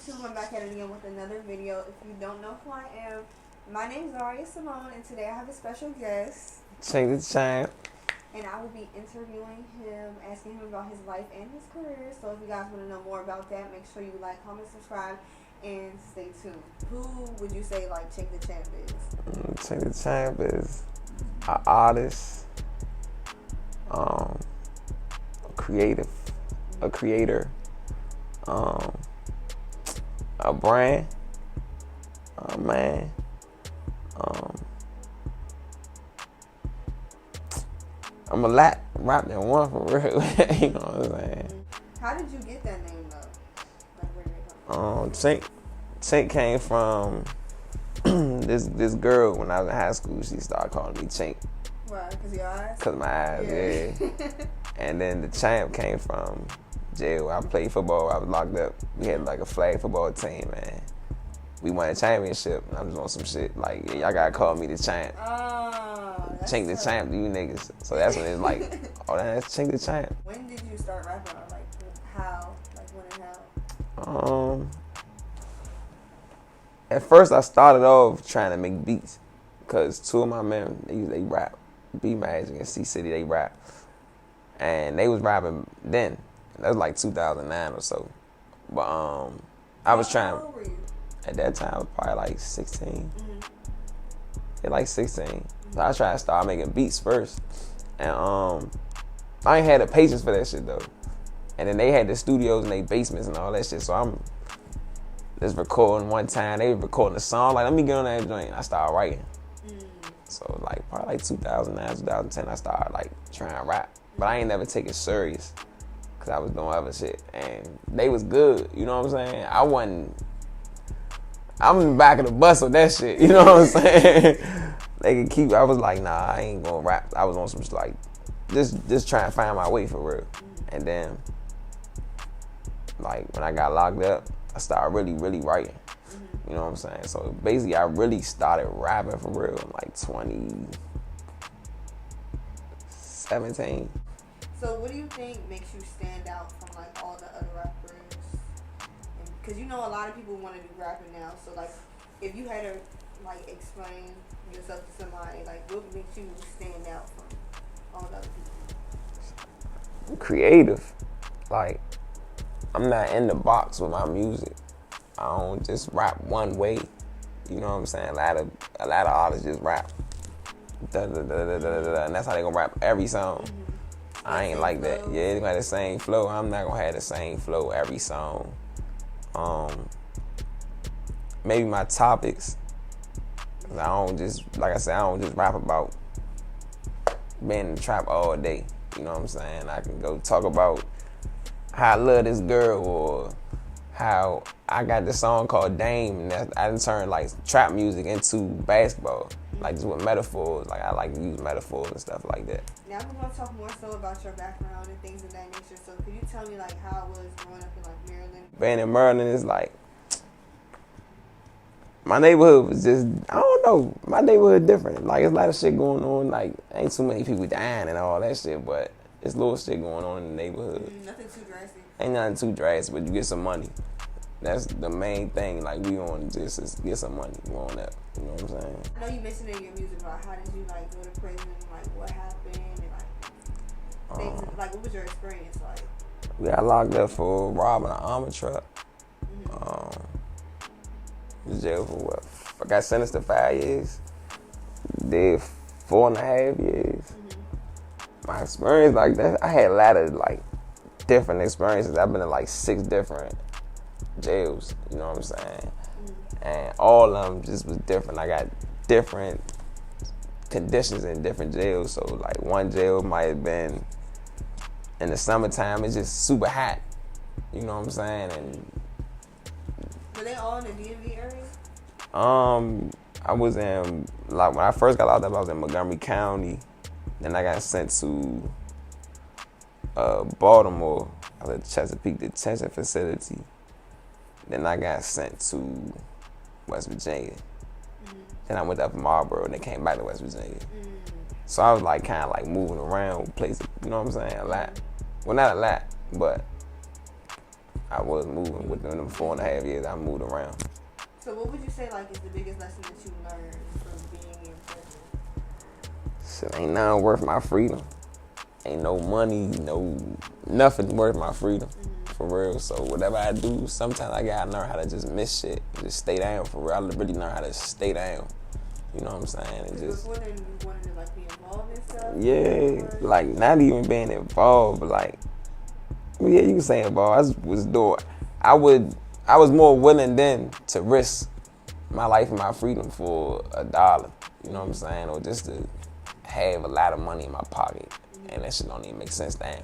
YouTube. I'm back at it again with another video. If you don't know who I am, my name is Aria Simone, and today I have a special guest. Chink the Champ. And I will be interviewing him, asking him about his life and his career. So if you guys want to know more about that, make sure you like, comment, subscribe, and stay tuned. Who would you say like Chink the Champ is? Chink the Champ is an artist, a creator, a brand, a man. I'm a lot rap than one for real. You know what I'm saying? How did you get that name though? Like where did it come from? Chink came from this girl when I was in high school. She started calling me Chink. Why? Cause your eyes? Cause my eyes, yeah. And then the Champ came from jail. I played football. I was locked up. We had like a flag football team, man. We won a championship. And I'm just on some shit like, yeah, y'all gotta call me the Champ. Chink the Champ to you niggas. So that's when it's like, oh, that's Chink the Champ. When did you start rapping? Or like how? Like when and how? At first I started off trying to make beats. Cause two of my men, they rap. B Magic and C City, they rap. And they was rapping then. That was like 2009 or so. But I was trying. How old were you? At that time, I was probably like 16. Yeah, like 16. So I tried to start making beats first. And I ain't had the patience for that shit though. And then they had the studios in their basements and all that shit. So I'm just recording one time. They was recording a song. Like, let me get on that joint. I started writing. So like probably like 2009, 2010, I started like trying to rap. But I ain't never take it serious. Cause I was doing other shit. And they was good, you know what I'm saying? I'm in the back of the bus with that shit, you know what I'm saying? I was like, nah, I ain't gonna rap. I was on some like, just trying to find my way for real. And then, like when I got locked up, I started really writing. You know what I'm saying? So basically, I really started rapping for real in like 2017. So what do you think makes you stand out from like all the other rappers? Because you know a lot of people want to do rapping now. So like, if you had to like explain yourself to somebody, like what makes you stand out from all the other people? I'm creative. Like, I'm not in the box with my music. I don't just rap one way. You know what I'm saying? A lot of artists just rap. Da, da, da, da, da, da, and that's how they gonna rap every song. I ain't like that. Yeah, they gonna have the same flow. I'm not gonna have the same flow every song. Maybe my topics. I don't just, like I said, I don't just rap about being in the trap all day. You know what I'm saying? I can go talk about how I love this girl, or how I got this song called Dame, and I done turned like trap music into basketball, like just with metaphors. Like I like to use metaphors and stuff like that. Now we're gonna talk more so about your background and things of that nature. So could you tell me like how it was growing up in like Maryland? Being in Maryland is like, my neighborhood was just, I don't know, my neighborhood different. Like, there's a lot of shit going on. Like, ain't too many people dying and all that shit, but it's little shit going on in the neighborhood. Nothing too drastic. Ain't nothing too drastic, but you get some money. That's the main thing. Like, we on just is get some money. We on that. You know what I'm saying? I know you mentioned in your music about how did you like go to prison, like what happened, and like things, like what was your experience like? We got locked up for robbing an armored truck. Was jail for what? I got sentenced to 5 years. Did 4.5 years. My experience like that, I had a lot of like different experiences. I've been in like 6 different jails, you know what I'm saying? And all of them just was different. I got different conditions in different jails. So like one jail might have been in the summertime, it's just super hot. You know what I'm saying? And were they all in the DMV area? I was in, like when I first got locked up, I was in Montgomery County. Then I got sent to Baltimore. I was at Chesapeake Detention Facility. Then I got sent to West Virginia. Then I went up to Marlboro and then came back to West Virginia. So I was like kind of like moving around places, you know what I'm saying? A lot. Well, not a lot, but I was moving within them 4.5 years. I moved around. So what would you say like is the biggest lesson that you learned from being in prison? Shit ain't nothing worth my freedom. Ain't no money, no nothing worth my freedom. For real. So whatever I do, sometimes I gotta learn how to just miss shit. Just stay down for real. I really learn how to stay down. You know what I'm saying? And just before then you wanted to like be involved in stuff? yeah, like not even being involved, but like yeah, you can say involved. I was doing I was more willing then to risk my life and my freedom for $1. You know what I'm saying? Or just to have a lot of money in my pocket. And that shit don't even make sense down.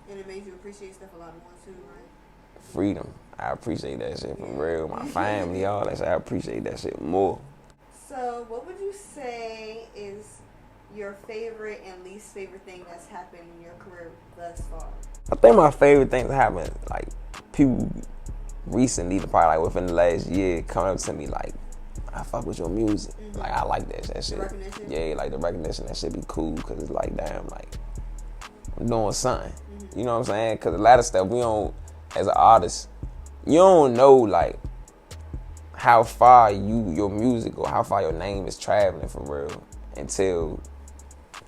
And it made you appreciate stuff a lot more too, right? Freedom. I appreciate that shit for real. My family, all that shit. I appreciate that shit more. So what would you say is your favorite and least favorite thing that's happened in your career thus far? I think my favorite thing that happened, like people recently, probably like within the last year, come up to me like, I fuck with your music. Like I like that shit. The recognition? Yeah, like the recognition, that shit be cool because it's like, damn, like I'm doing something. You know what I'm saying? Because a lot of stuff we don't, as an artist, you don't know like how far your music or how far your name is traveling for real until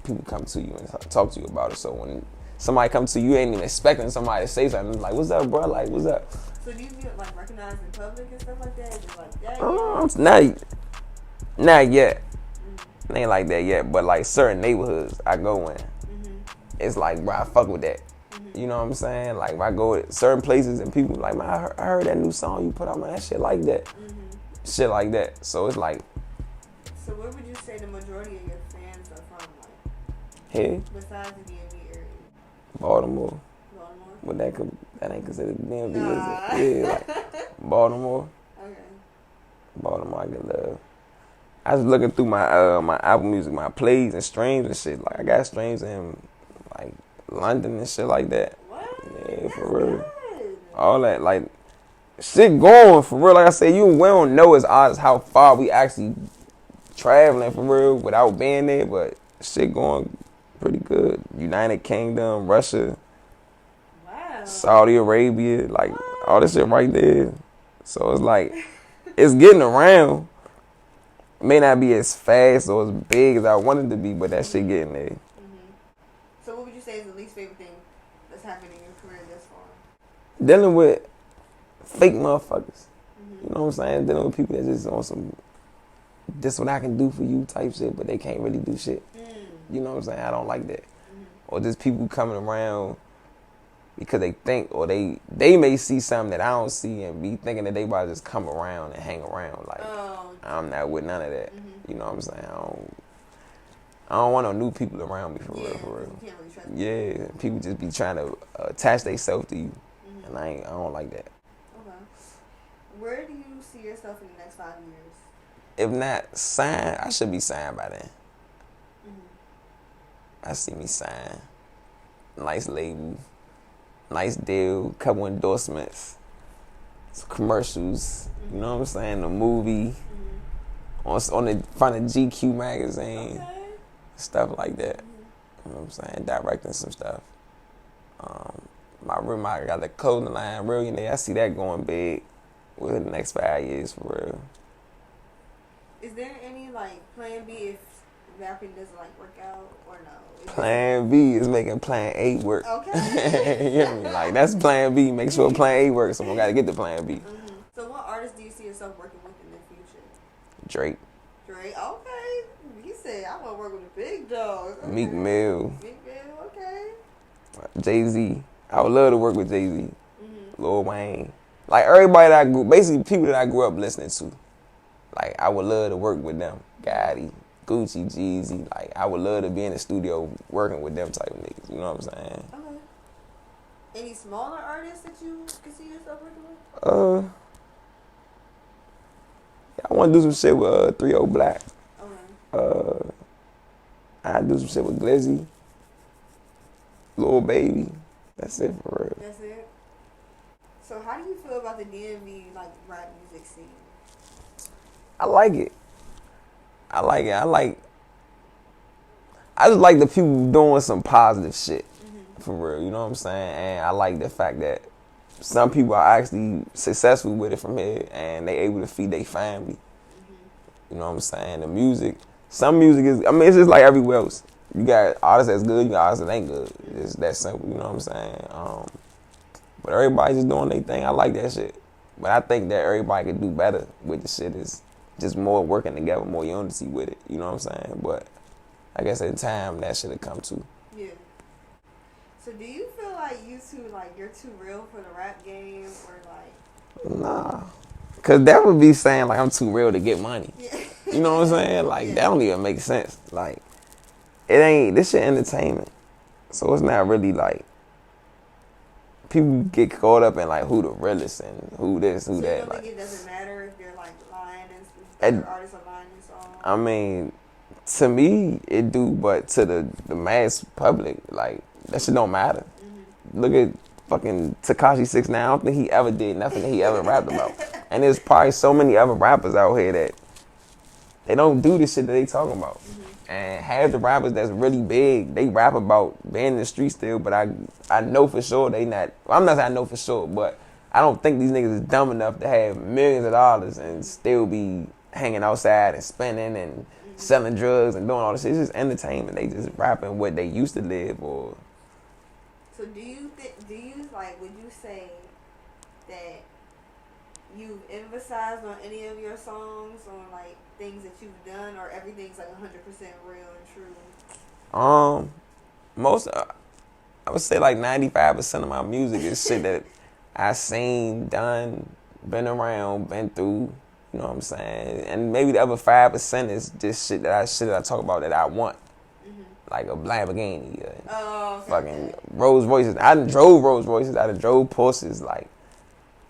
people come to you and talk to you about it. So when somebody comes to you, you ain't even expecting somebody to say something like, "What's up, bro? Like, what's up?" So do you get like recognized in public and stuff like that? Is it like that? Not yet. It ain't like that yet. But like certain neighborhoods I go in, it's like, bro, I fuck with that. You know what I'm saying? Like if I go to certain places and people like, man, I heard that new song you put out, man, that shit like that. Shit like that. So it's like. So where would you say the majority of your fans are from? Like Here? besides the DMV area? Baltimore. Baltimore? But that ain't considered DMV, Nah. is it? Yeah, like Baltimore. Okay. Baltimore, I get love. I was looking through my Apple Music, my plays and streams and shit. Like I got streams in like London and shit like that. What? Yeah, That's for real. good. All that like shit going for real. Like I said, we don't know as artists how far we actually traveling for real without being there, but shit going pretty good. United Kingdom, Russia, Wow. Saudi Arabia, like all this shit right there. So it's like it's getting around. May not be as fast or as big as I wanted to be, but that shit getting there. So what would you say is the least favorite thing that's happened in your career thus far? Dealing with fake motherfuckers. You know what I'm saying? Dealing with people that just on some this what I can do for you type shit, but they can't really do shit. You know what I'm saying? I don't like that. Or just people coming around because they think or they may see something that I don't see and be thinking that they about to just come around and hang around. Like I'm not with none of that. You know what I'm saying? I don't want no new people around me for real. You can't really trust them. Yeah, people just be trying to attach themselves to you, and I don't like that. Okay. Where do you see yourself in the next 5 years? If not signed, I should be signed by then. I see me signed. Nice label, nice deal, couple endorsements, some commercials. You know what I'm saying? A movie on the front of GQ magazine, stuff like that. You know what I'm saying? Directing some stuff. I got the clothing line, Millionaire. I see that going big within the next 5 years for real. Is there any like plan B if rapping doesn't like work out or no? Plan B is making Plan A work. Okay. You know what I mean? Like that's Plan B. Make sure Plan A works. So we gotta get to Plan B. So what artists do you see yourself working with in the future? Drake, Drake. Okay. He said I want to work with the big dogs. Okay. Meek Mill, Meek Mill. Okay. Jay-Z. I would love to work with Jay-Z, Lil Wayne. Like everybody that basically people that I grew up listening to. Like I would love to work with them. Gotti, Gucci, Jeezy. Like I would love to be in the studio working with them type of niggas. You know what I'm saying? Okay. Any smaller artists that you can see yourself working with? I want to do some shit with 3-0 Black. Okay. I do some shit with Glizzy, Lil Baby. That's it for real. That's it. So how do you feel about the DMV like rap music scene? I like it. I just like the people doing some positive shit. For real, you know what I'm saying? And I like the fact that some people are actually successful with it from here, and they able to feed their family. You know what I'm saying? The music, some music is, I mean, it's just like everywhere else. You got artists that's good, you got artists that ain't good. It's that simple, you know what I'm saying? But everybody just doing their thing. I like that shit. But I think that everybody could do better with the shit. Is just more working together, more unity with it. You know what I'm saying? But I guess in time, that shit will come too. Yeah. So do you feel like you two, like, you're too real for the rap game, or like? Nah. Cause that would be saying like I'm too real to get money. Yeah. You know what I'm saying? Like that don't even make sense. Like it ain't, this shit entertainment. So it's not really like, people get caught up in like who the realest and who this, who so that. You don't like, think it doesn't matter if you're like lying and other artists are lying and so on? I mean, to me it do, but to the mass public, like that shit don't matter. Look at fucking Tekashi 6ix9ine. I don't think he ever did nothing that he ever rapped about. And there's probably so many other rappers out here that they don't do the shit that they talking about. And half the rappers that's really big, they rap about being in the street still, but I know for sure they not, well, I'm not saying I know for sure, but I don't think these niggas is dumb enough to have millions of dollars and still be hanging outside and spending and selling drugs and doing all this shit. It's just entertainment. They just rapping what they used to live. Or so do you like, would you say that you've emphasized on any of your songs on like things that you've done, or everything's like 100% real and true? Most, I would say like 95% of my music is shit that I seen, done, been around, been through. You know what I'm saying? And maybe the other 5% is just shit that I talk about that I want. Like a Lamborghini, fucking Rolls Royces. I done drove Rolls Royces. I done drove Porsches. Like,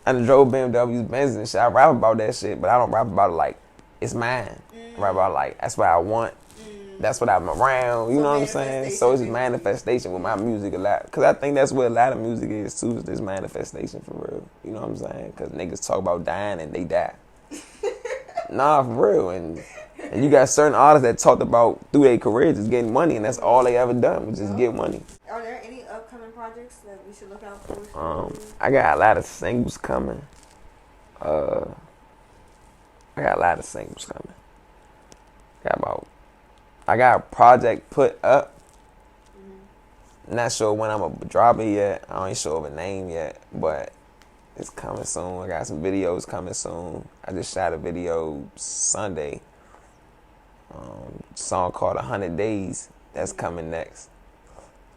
I done drove BMWs, Benz and shit. I rap about that shit, but I don't rap about it like it's mine. I rap about like that's what I want. That's what I'm around. You know what I'm saying? So it's just manifestation with my music a lot. Cause I think that's what a lot of music is too. Is this manifestation for real. You know what I'm saying? Cause niggas talk about dying and they die. Nah, for real. And you got certain artists that talked about through their career just getting money, and that's all they ever done was just get money. Are there any upcoming projects that we should look out for? I got a lot of singles coming. I got a project put up. Not sure when I'm gonna drop it yet. I ain't sure of a name yet, but it's coming soon. I got some videos coming soon. I just shot a video Sunday. Song called 100 Days. That's coming next.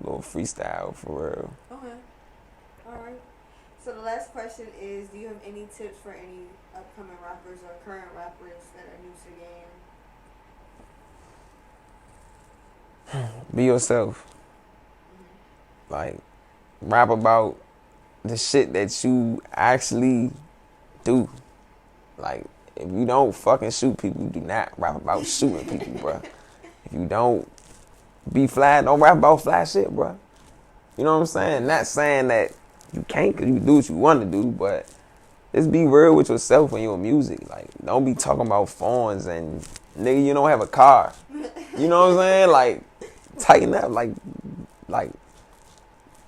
A little freestyle for real. Okay. Alright. So the last question is, do you have any tips for any upcoming rappers or current rappers that are new to the game? Be yourself. Like, rap about the shit that you actually do. Like, if you don't fucking shoot people, do not rap about shooting people, bruh. If you don't be fly, don't rap about fly shit, bruh. You know what I'm saying? Not saying that you can't, cause you do what you want to do, but just be real with yourself when you're music. Like, don't be talking about phones and nigga, you don't have a car. You know what I'm saying? Like, tighten up, like,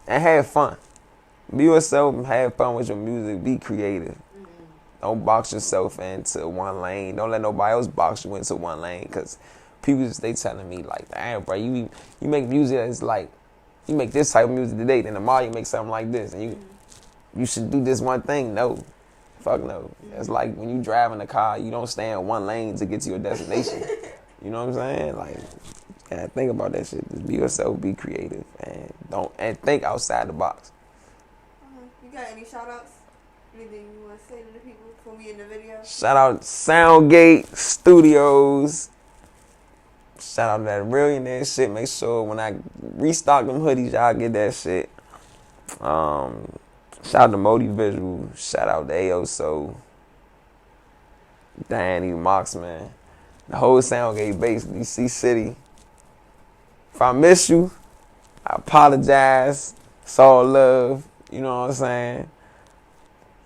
and have fun. Be yourself and have fun with your music. Be creative. Don't box yourself into one lane. Don't let nobody else box you into one lane. Because people just, they telling me like, damn, bro, you make music that's like, you make this type of music today, then tomorrow you make something like this. And you should do this one thing. No. Fuck no. It's like when you drive in a car, you don't stay in one lane to get to your destination. You know what I'm saying? Like, yeah, think about that shit. Just be yourself, be creative, and think outside the box. You got any shout outs? Anything you want to say to the people before we end the video? Shout out Soundgate Studios. Shout out to that Millionaire shit. Make sure when I restock them hoodies, y'all get that shit. Shout out to Modi Visual. Shout out to AOSO. Danny Marksman. The whole Soundgate base, DC City. If I miss you, I apologize. It's all love. You know what I'm saying?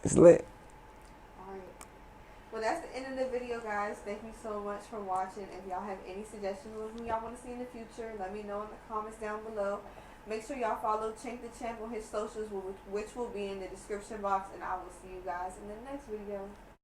It's lit. Alright. Well, that's the end of the video, guys. Thank you so much for watching. If y'all have any suggestions of who y'all want to see in the future, let me know in the comments down below. Make sure y'all follow Chink the Champ on his socials, which will be in the description box. And I will see you guys in the next video.